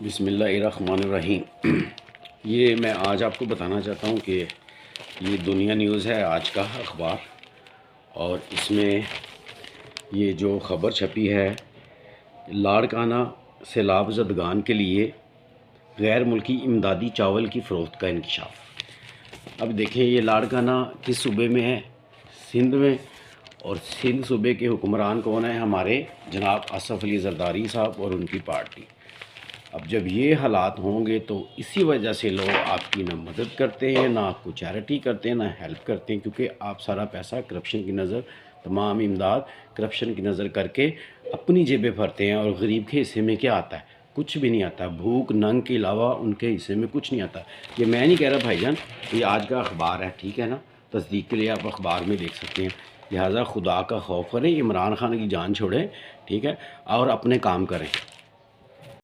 بسم اللہ الرحمن الرحیم۔ یہ میں آج آپ کو بتانا چاہتا ہوں کہ یہ دنیا نیوز ہے آج کا اخبار، اور اس میں یہ جو خبر چھپی ہے، لاڑکانہ سیلاب زدگان کے لیے غیر ملکی امدادی چاول کی فروخت کا انکشاف۔ اب دیکھیں یہ لاڑکانہ کس صوبے میں ہے؟ سندھ میں، اور سندھ صوبے کے حکمران کون ہیں؟ ہمارے جناب آصف علی زرداری صاحب اور ان کی پارٹی۔ اب جب یہ حالات ہوں گے تو اسی وجہ سے لوگ آپ کی نہ مدد کرتے ہیں، نہ آپ کو چیریٹی کرتے ہیں، نہ ہیلپ کرتے ہیں، کیونکہ آپ سارا پیسہ کرپشن کی نظر، تمام امداد کرپشن کی نظر کر کے اپنی جیبیں بھرتے ہیں، اور غریب کے حصے میں کیا آتا ہے؟ کچھ بھی نہیں آتا۔ بھوک ننگ کے علاوہ ان کے حصے میں کچھ نہیں آتا۔ یہ میں نہیں کہہ رہا بھائی جان، یہ آج کا اخبار ہے، ٹھیک ہے نا؟ تصدیق کے لیے آپ اخبار میں دیکھ سکتے ہیں۔ لہٰذا خدا کا خوف کریں، عمران خان کی جان چھوڑیں، ٹھیک ہے، اور اپنے کام کریں۔